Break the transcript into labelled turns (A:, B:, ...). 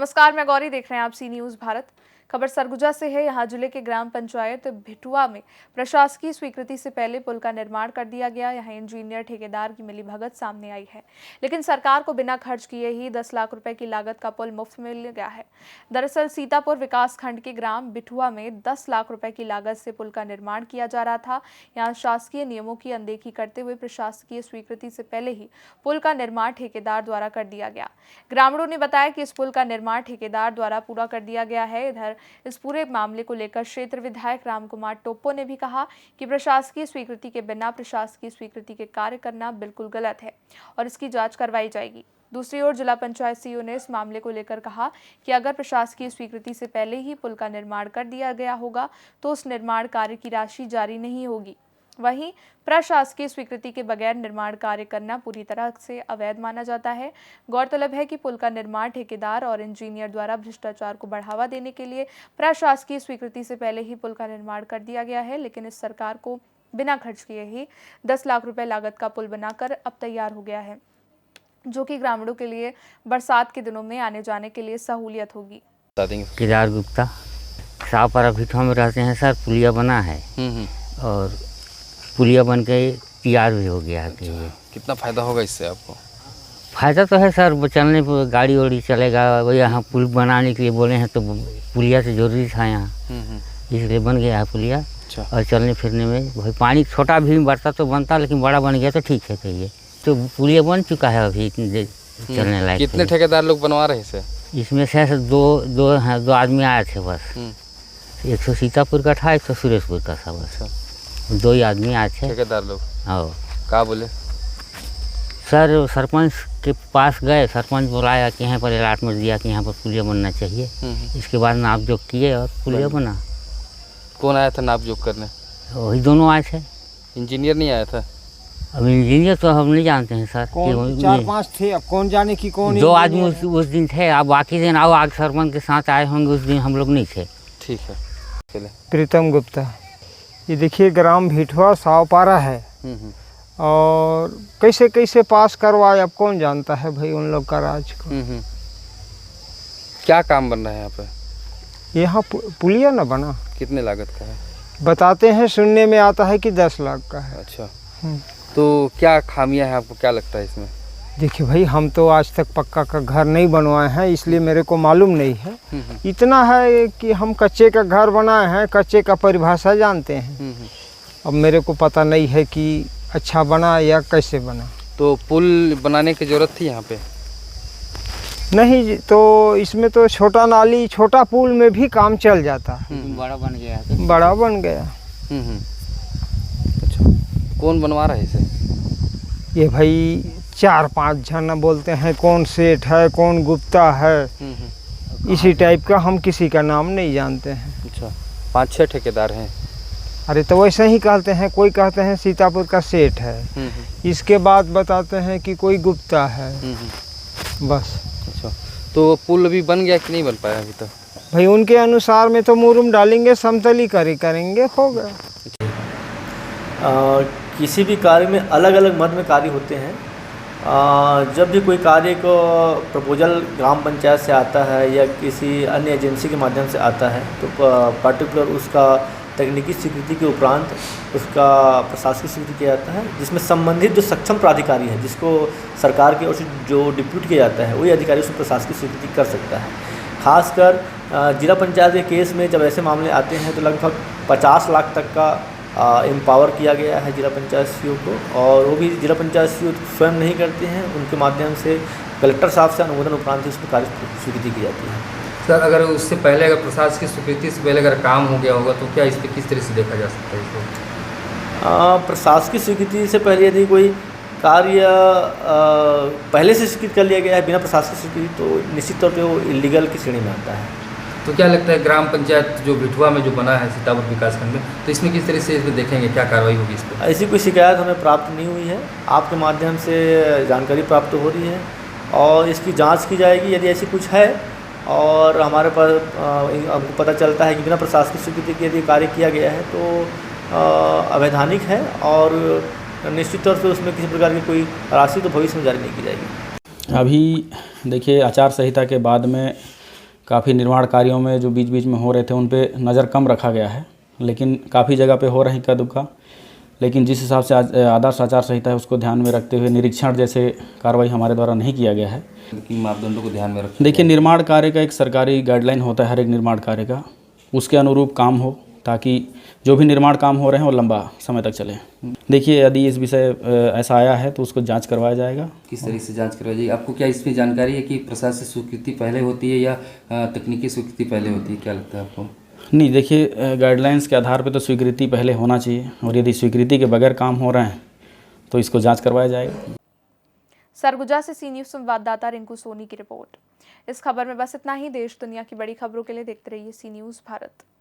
A: नमस्कार, मैं गौरी, देख रहे हैं आप सी न्यूज़ भारत। खबर सरगुजा से है। यहाँ जिले के ग्राम पंचायत भिटुआ में प्रशासकीय स्वीकृति से पहले पुल का निर्माण कर दिया गया। यहाँ इंजीनियर ठेकेदार की मिलीभगत सामने आई है, लेकिन सरकार को बिना खर्च किए ही 10 लाख रुपए की लागत का पुल मुफ्त में मिल गया है। दरअसल सीतापुर विकास खंड के ग्राम भिटुआ में 10 लाख रुपए की लागत से पुल का निर्माण किया जा रहा था। यहाँ शासकीय नियमों की अनदेखी करते हुए प्रशासकीय स्वीकृति से पहले ही पुल का निर्माण ठेकेदार द्वारा कर दिया गया। ग्रामीणों ने बताया कि इस पुल का निर्माण ठेकेदार द्वारा पूरा कर दिया गया है। इधर इस पूरे मामले को लेकर क्षेत्र विधायक राम कुमार टोप्पो ने भी कहा कि प्रशासकीय स्वीकृति के बिना प्रशासकीय स्वीकृति के कार्य करना बिल्कुल गलत है और इसकी जांच करवाई जाएगी। दूसरी ओर जिला पंचायत सीईओ ने इस मामले को लेकर कहा कि अगर प्रशासकीय स्वीकृति से पहले ही पुल का निर्माण कर दिया गया होगा तो उस निर्माण कार्य की राशि जारी नहीं होगी। वहीं प्रशासकीय स्वीकृति के बगैर निर्माण कार्य करना पूरी तरह से अवैध माना जाता है। गौरतलब है कि पुल का निर्माण ठेकेदार और इंजीनियर द्वारा भ्रष्टाचार को बढ़ावा देने के लिए प्रशासकीय स्वीकृति से पहले ही पुल का निर्माण कर दिया गया है, लेकिन इस सरकार को बिना खर्च किए ही 10 लाख रुपए लागत का पुल बनाकर अब तैयार हो गया है, जो कि ग्रामीणों के लिए बरसात के दिनों में आने जाने के लिए सहूलियत होगी।
B: केदार गुप्ता शाहपुरा भिटुआ में रहते हैं सर। पुलिया बना है और पुलिया बन के तैयार भी हो गया है।
C: कितना फ़ायदा होगा इससे आपको?
B: फ़ायदा तो है सर, चलने पर गाड़ी वाड़ी चलेगा। वो यहाँ पुल बनाने के लिए बोले हैं तो पुलिया से ज़रूरी था यहाँ, इसलिए बन गया है पुलिया।
C: अच्छा।
B: और चलने फिरने में भाई पानी छोटा भी बढ़ता तो बनता, लेकिन बड़ा बन गया तो ठीक है। कहिए तो पुलिया बन चुका है अभी चलने लायक।
C: कितने ठेकेदार लोग बनवा रहे हैं?
B: इसमें से दो आदमी आए थे बस। एक तो सीतापुर का था, एक तो सुरेशपुर का था बस। दो ही आदमी आए थे
C: ठेकेदार लोग।
B: हाँ।
C: क्या बोले
B: सर? सरपंच के पास गए, सरपंच बुलाया कि यहाँ पर अलॉटमेंट दिया कि यहाँ पर पुलिया बनना चाहिए। इसके बाद नाप जोक किए और पुलिया बना।
C: कौन आया था नाप जोक करने?
B: वही दोनों आए थे।
C: इंजीनियर नहीं आया था?
B: अब इंजीनियर तो हम नहीं जानते हैं सर।
D: चार पांच थे, अब कौन जाने की कौन।
B: दो आदमी उस दिन थे। अब बाकी दिन आओ आगे सरपंच के साथ आए होंगे, उस दिन हम लोग नहीं थे।
C: ठीक है। चले।
D: प्रीतम गुप्ता। ये देखिए ग्राम भिटुआ शाहपुरा है और कैसे कैसे पास करवाए अब कौन जानता है भाई उन लोग का राज को।
C: क्या काम बन रहा है यहाँ पे?
D: यहाँ पुलिया न बना।
C: कितने लागत का है?
D: बताते हैं, सुनने में आता है कि 10 लाख का है।
C: अच्छा। तो क्या खामियां हैं आपको, क्या लगता है इसमें?
D: देखिए भाई, हम तो आज तक पक्का का घर नहीं बनवाए हैं, इसलिए मेरे को मालूम नहीं है। इतना है कि हम कच्चे का घर बनाए हैं, कच्चे का परिभाषा जानते हैं। अब मेरे को पता नहीं है कि अच्छा बना या कैसे बना।
C: तो पुल बनाने की जरूरत थी यहाँ पे?
D: नहीं, तो इसमें तो छोटा नाली छोटा पुल में भी काम चल जाता है।
B: बड़ा बन गया।
D: बड़ा बन गया।
C: अच्छा। कौन बनवा रहा है इसे?
D: ये भाई 4-5 जन बोलते हैं, कौन सेठ है कौन गुप्ता है, इसी टाइप का। हम किसी का नाम नहीं जानते हैं।
C: अच्छा। 5-6 ठेकेदार हैं?
D: अरे तो वैसे ही कहते हैं, कोई कहते हैं सीतापुर का सेठ है, इसके बाद बताते हैं कि कोई गुप्ता है, बस।
C: अच्छा। तो पुल अभी बन गया कि नहीं बन पाया अभी तक?
D: भाई उनके अनुसार में तो मुरुम डालेंगे, समतली करेंगे, होगा।
E: किसी भी कार्य में अलग अलग मद में कार्य होते हैं। जब भी कोई कार्य को प्रपोजल ग्राम पंचायत से आता है या किसी अन्य एजेंसी के माध्यम से आता है तो पर्टिकुलर उसका तकनीकी स्वीकृति के उपरांत उसका प्रशासकीय स्वीकृति किया जाता है, जिसमें संबंधित जो सक्षम प्राधिकारी है, जिसको सरकार की ओर से जो डिप्यूट किया जाता है, वही अधिकारी उसमें प्रशासकीय स्वीकृति कर सकता है। खासकर जिला पंचायत के केस में जब ऐसे मामले आते हैं तो लगभग 50 लाख तक का एम्पावर किया गया है जिला पंचायत सीईओ को, और वो भी जिला पंचायत सीईओ स्वयं नहीं करते हैं, उनके माध्यम से कलेक्टर साहब से अनुमोदन उपरांत उसमें कार्य स्वीकृति की जाती है।
F: सर, अगर उससे पहले अगर प्रशासकीय स्वीकृति से पहले अगर काम हो गया होगा तो क्या इस पर किस तरह से देखा जा सकता है इसको?
E: प्रशासकीय स्वीकृति से पहले यदि कोई कार्य पहले से स्वीकृत कर लिया गया है बिना प्रशासकीय स्वीकृति तो निश्चित तौर पर वो इलीगल की श्रेणी में आता है।
F: तो क्या लगता है ग्राम पंचायत जो भिटुआ में जो बना है सीतापुर विकासखंड में, तो इसमें किस तरह से इसमें देखेंगे, क्या कार्रवाई होगी इस पर?
E: ऐसी कोई शिकायत हमें प्राप्त नहीं हुई है। आपके माध्यम से जानकारी प्राप्त हो रही है और इसकी जांच की जाएगी। यदि ऐसी कुछ है और हमारे पास हमको पता चलता है कि बिना प्रशासकीय स्वीकृति के यदि कार्य किया गया है तो अवैधानिक है और निश्चित तौर पर उसमें किसी प्रकार की कोई राशि तो भविष्य में जारी नहीं की जाएगी।
G: अभी देखिए, आचार संहिता के बाद में काफ़ी निर्माण कार्यों में जो बीच बीच में हो रहे थे उन पे नज़र कम रखा गया है, लेकिन काफ़ी जगह पे हो रही इक्का दुक्का। लेकिन जिस हिसाब से आदर्श आचार संहिता है उसको ध्यान में रखते हुए निरीक्षण जैसे कार्रवाई हमारे द्वारा नहीं किया गया है।
F: किन मापदंडों को ध्यान में रखें?
G: देखिए, निर्माण कार्य का एक सरकारी गाइडलाइन होता है हर एक निर्माण कार्य का, उसके अनुरूप काम हो ताकि जो भी निर्माण काम हो रहे हैं वो लंबा समय तक चले। देखिए, यदि इस विषय ऐसा आया है तो उसको जांच करवाया जाएगा।
F: किस तरह से जांच करवाई जाएगी? आपको क्या इसमें जानकारी है कि प्रशासनिक स्वीकृति पहले होती है या तकनीकी स्वीकृति पहले होती है? क्या लगता है आपको?
G: नहीं, देखिए, गाइडलाइंस के आधार पे तो स्वीकृति पहले होना चाहिए, और यदि स्वीकृति के बगैर काम हो रहे हैं तो इसको जांच करवाया जाएगा।
A: सरगुजा से सी न्यूज़ संवाददाता रिंकू सोनी की रिपोर्ट। इस खबर में बस इतना ही। देश दुनिया की बड़ी खबरों के लिए देखते रहिए सी न्यूज़ भारत।